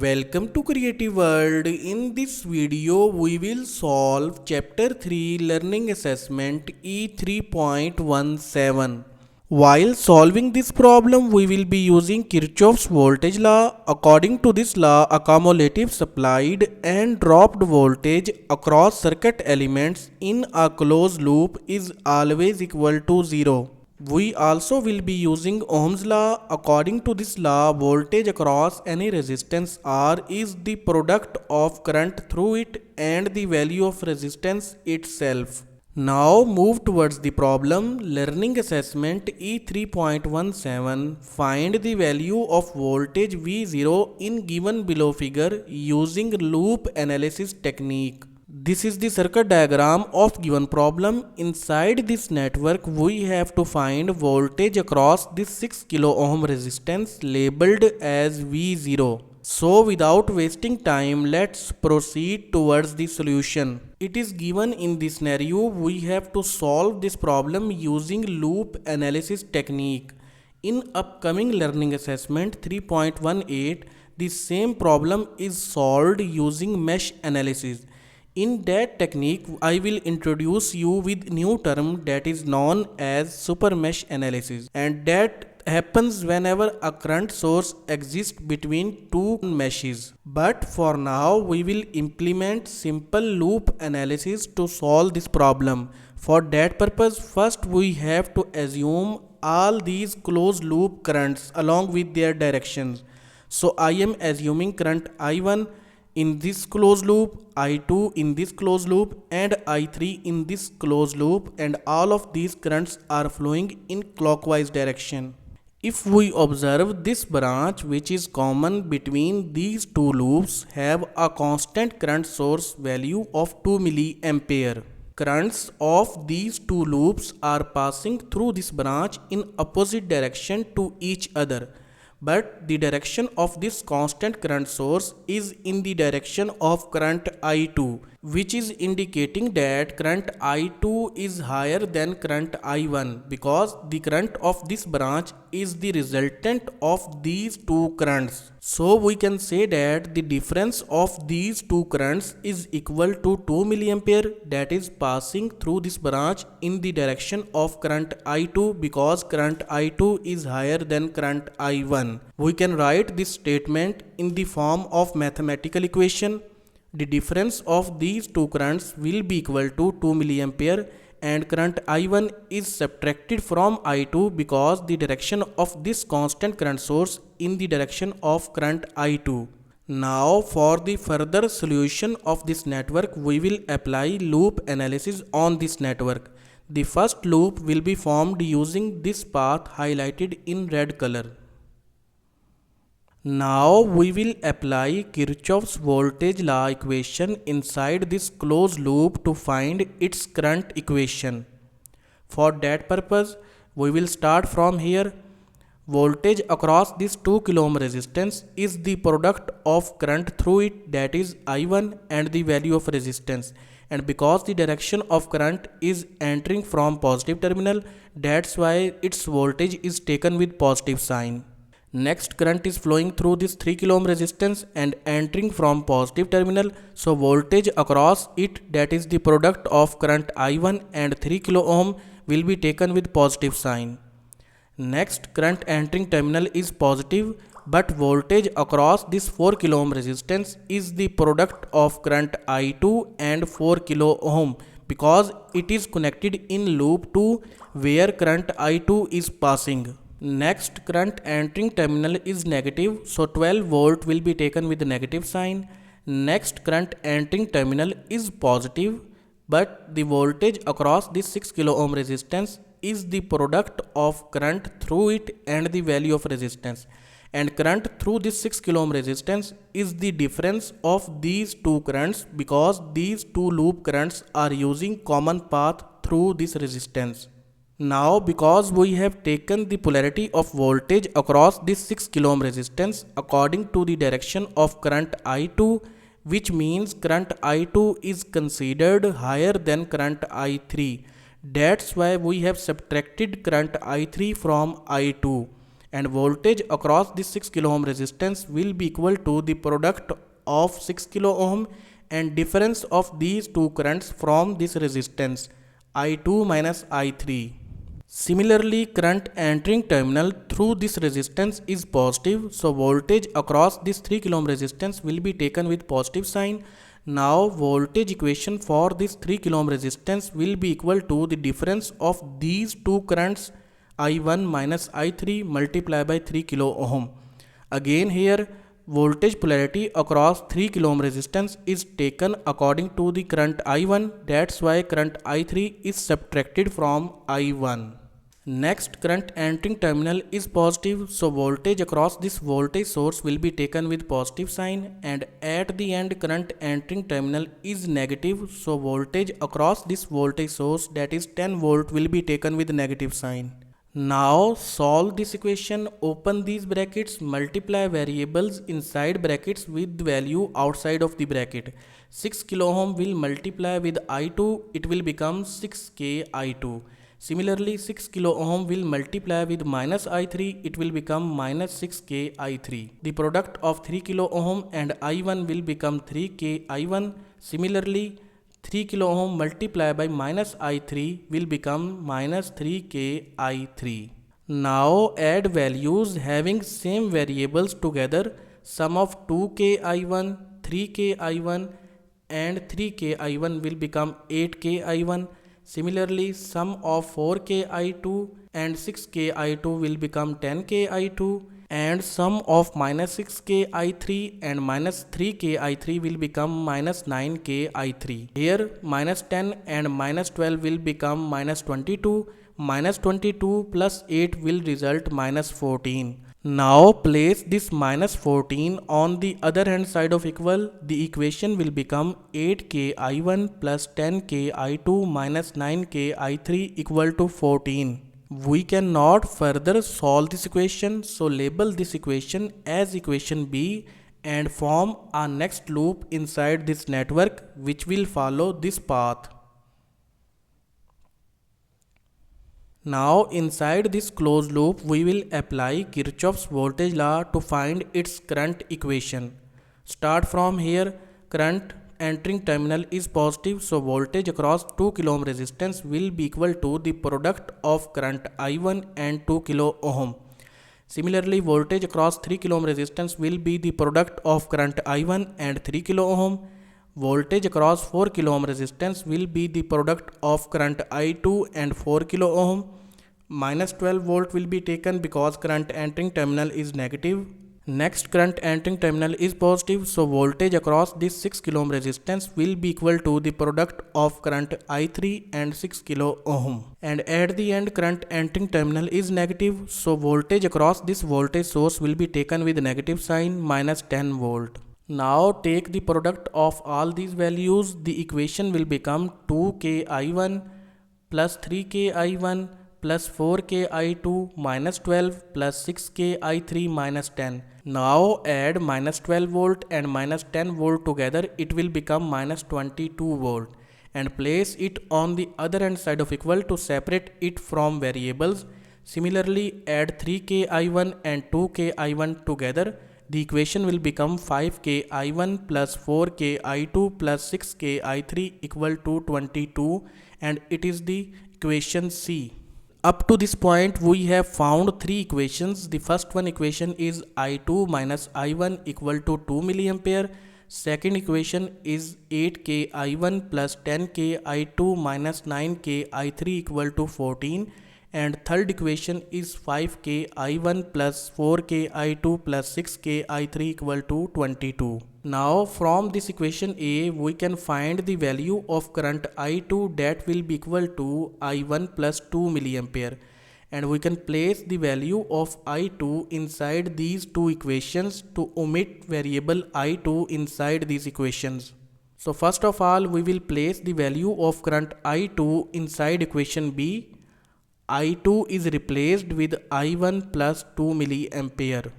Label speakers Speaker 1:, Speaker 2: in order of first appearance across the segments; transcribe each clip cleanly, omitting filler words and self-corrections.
Speaker 1: Welcome to Creative World. In this video, we will solve Chapter 3 Learning Assessment E3.17. While solving this problem, we will be using Kirchoff's voltage law. According to this law, a cumulative supplied and dropped voltage across circuit elements in a closed loop is always equal to 0. We also will be using Ohm's law. According to this law, voltage across any resistance R is the product of current through it and the value of resistance itself. Now move towards the problem. Learning assessment E3.17. Find the value of voltage V0 in given below figure using loop analysis technique. This is the circuit diagram of given problem. Inside this network, we have to find voltage across this 6 kilo ohm resistance labeled as V0. So without wasting time, let's proceed towards the solution. It is given in this scenario, we have to solve this problem using loop analysis technique. In upcoming learning assessment 3.18, the same problem is solved using mesh analysis. In that technique, I will introduce you with new term that is known as super mesh analysis, and that happens whenever a current source exists between two meshes. But for now, we will implement simple loop analysis to solve this problem. For that purpose, first we have to assume all these closed loop currents along with their directions. So I am assuming current I1 in this closed loop, I2 in this closed loop, and I3 in this closed loop, and all of these currents are flowing in clockwise direction. If we observe this branch which is common between these two loops have a constant current source value of 2 milliampere. Currents of these two loops are passing through this branch in opposite direction to each other. But the direction of this constant current source is in the direction of current I2, which is indicating that current I2 is higher than current I1 because the current of this branch is the resultant of these two currents. So we can say that the difference of these two currents is equal to 2 milliampere that is passing through this branch in the direction of current I2 because current I2 is higher than current I1. We can write this statement in the form of mathematical equation. The difference of these two currents will be equal to 2 milliampere and current I1 is subtracted from I2 because the direction of this constant current source in the direction of current I2. Now for the further solution of this network, we will apply loop analysis on this network. The first loop will be formed using this path highlighted in red color. Now we will apply Kirchoff's voltage law equation inside this closed loop to find its current equation. For that purpose, we will start from here. Voltage across this 2 kilo ohm resistance is the product of current through it, that is I1, and the value of resistance. And because the direction of current is entering from positive terminal, that's why its voltage is taken with positive sign. Next, current is flowing through this 3 kilo ohm resistance and entering from positive terminal. So voltage across it, that is the product of current I1 and 3 kilo ohm, will be taken with positive sign. Next, current entering terminal is positive, but voltage across this 4 kilo ohm resistance is the product of current I2 and 4 kilo ohm because it is connected in loop 2 where current I2 is passing. Next, current entering terminal is negative, so 12 volt will be taken with the negative sign. Next, current entering terminal is positive, but the voltage across this 6 kilo ohm resistance is the product of current through it and the value of resistance. And current through this 6 kilo ohm resistance is the difference of these two currents because these two loop currents are using common path through this resistance. Now because we have taken the polarity of voltage across this 6 kilo ohm resistance according to the direction of current I2, which means current I2 is considered higher than current I3. That's why we have subtracted current I3 from I2. and voltage across this 6 kilo ohm resistance will be equal to the product of 6 kilo ohm and difference of these two currents from this resistance, I2 minus I3. Similarly, current entering terminal through this resistance is positive, so voltage across this 3 kilo ohm resistance will be taken with positive sign. Now voltage equation for this 3 kilo ohm resistance will be equal to the difference of these two currents, I1 minus I3 multiplied by 3 kilo ohm. Again here voltage polarity across 3 kilo ohm resistance is taken according to the current I1, that's why current I3 is subtracted from I1. Next, current entering terminal is positive, so voltage across this voltage source will be taken with positive sign, and at the end current entering terminal is negative, so voltage across this voltage source, that is 10 volt, will be taken with negative sign. Now solve this equation, open these brackets, multiply variables inside brackets with value outside of the bracket. 6 kilo ohm will multiply with I2, it will become 6k I2. Similarly, 6 kilo ohm will multiply with minus I3, it will become minus 6k I3. The product of 3 kilo ohm and I1 will become 3k I1. Similarly, 3 kilo ohm multiplied by minus I3 will become minus 3k I3. Now add values having same variables together. Sum of 2k I1, 3k I1 and 3k I1 will become 8k I1. Similarly, sum of 4k I2 and 6k I2 will become 10k I2, and sum of minus 6k I3 and minus 3k I3 will become minus 9k I3. Here minus 10 and minus 12 will become minus 22. Minus 22 plus 8 will result minus 14. Now place this minus 14 on the other hand side of equal. The equation will become 8k I1 plus 10k I2 minus 9k I3 equal to 14. We cannot further solve this equation, so label this equation as equation B and form a next loop inside this network which will follow this path. Now inside this closed loop we will apply Kirchoff's voltage law to find its current equation. Start from here, current entering terminal is positive, so voltage across 2 kilo ohm resistance will be equal to the product of current I1 and 2 kilo ohm. Similarly, voltage across 3 kilo ohm resistance will be the product of current I1 and 3 kilo ohm. Voltage across 4 kilo ohm resistance will be the product of current I2 and 4 kilo ohm. Minus 12 volt will be taken because current entering terminal is negative. Next, current entering terminal is positive, so voltage across this 6 kilo ohm resistance will be equal to the product of current I3 and 6 kilo ohm. And at the end current entering terminal is negative, so voltage across this voltage source will be taken with negative sign, minus 10 volt. Now take the product of all these values. The equation will become 2k I1 plus 3k I1 plus 4k I2 minus 12 plus 6k I3 minus 10. Now add minus 12 volt and minus 10 volt together, it will become minus 22 volt, and place it on the other hand side of equal to separate it from variables. Similarly, add 3k I1 and 2k I1 together. The equation will become 5k I1 plus 4k I2 plus 6k I3 equal to 22, and it is the equation C. Up to this point we have found three equations. The first one equation is I2 minus I1 equal to 2 milliampere. Second equation is 8k I1 plus 10k I2 minus 9k I3 equal to 14. And third equation is 5k I1 plus 4k I2 plus 6k I3 equal to 22. Now from this equation A we can find the value of current I2, that will be equal to I1 plus 2 milliampere, and we can place the value of I2 inside these two equations to omit variable I2 inside these equations. So first of all we will place the value of current I2 inside equation B. I2 is replaced with I1 plus 2 milliampere.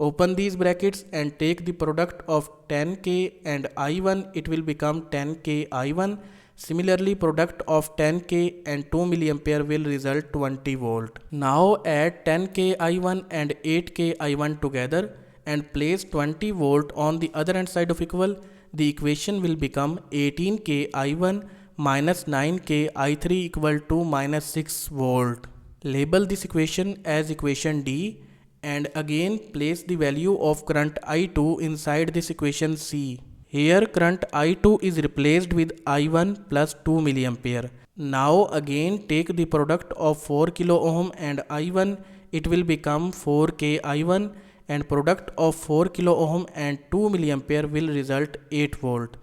Speaker 1: Open these brackets and take the product of 10k and I1, it will become 10k I1. Similarly, product of 10K and 2 milliampere will result 20 volt. Now add 10K I1 and 8K I1 together and place 20 volt on the other hand side of equal. The equation will become 18K I1 minus 9K I3 equal to minus 6 volt. Label this equation as equation D and again place the value of current I2 inside this equation C. Here current I2 is replaced with I1 plus 2 milliampere. Now again take the product of 4 kilo ohm and I1. It will become 4K I1 and product of 4 kilo ohm and 2 milliampere will result 8 volt.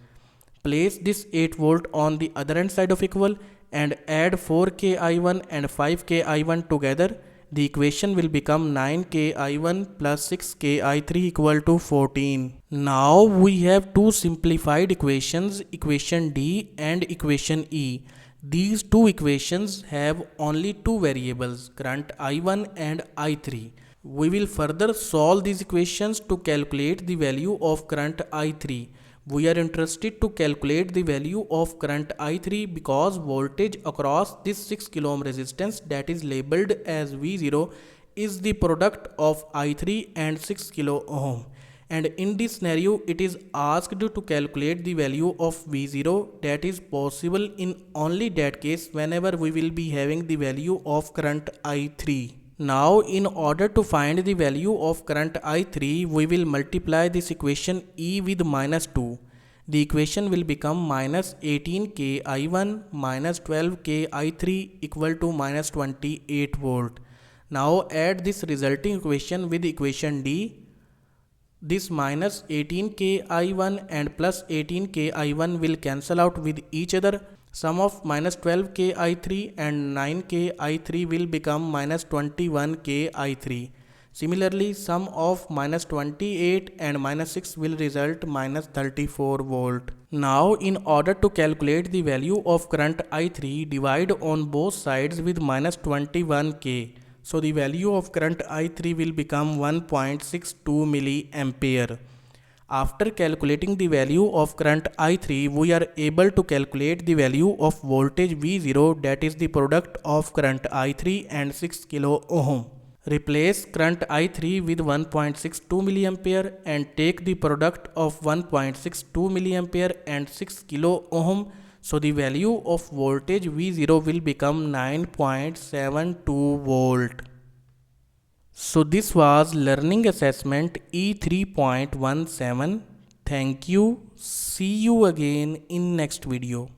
Speaker 1: Place this 8 volt on the other hand side of equal and add 4K I1 and 5K I1 together. The equation will become 9K I1 plus 6K I3 equal to 14. Now we have two simplified equations, equation D and equation E. These two equations have only two variables, current I1 and I3. We will further solve these equations to calculate the value of current I3. We are interested to calculate the value of current I3 because voltage across this 6 kilo ohm resistance that is labeled as V0 is the product of I3 and 6 kilo ohm. And in this scenario, it is asked to calculate the value of V0. That is possible in only that case whenever we will be having the value of current I3. Now in order to find the value of current I3, we will multiply this equation E with minus 2. The equation will become minus 18K I1 minus 12K I3 equal to minus 28 volt. Now add this resulting equation with equation D. This minus 18K I1 and plus 18K I1 will cancel out with each other. Sum of minus 12K I3 and 9K I3 will become minus 21K I3. Similarly, sum of minus 28 and minus 6 will result minus 34 volt. Now, in order to calculate the value of current I3, divide on both sides with minus 21K. So, the value of current I3 will become 1.62 milliampere. After calculating the value of current I3, we are able to calculate the value of voltage V0, that is the product of current I3 and 6 kilo ohm. Replace current I3 with 1.62 milliampere and take the product of 1.62 milliampere and 6 kilo ohm. So the value of voltage V0 will become 9.72 volt. So this was learning assessment E3.17. Thank you. See you again in next video.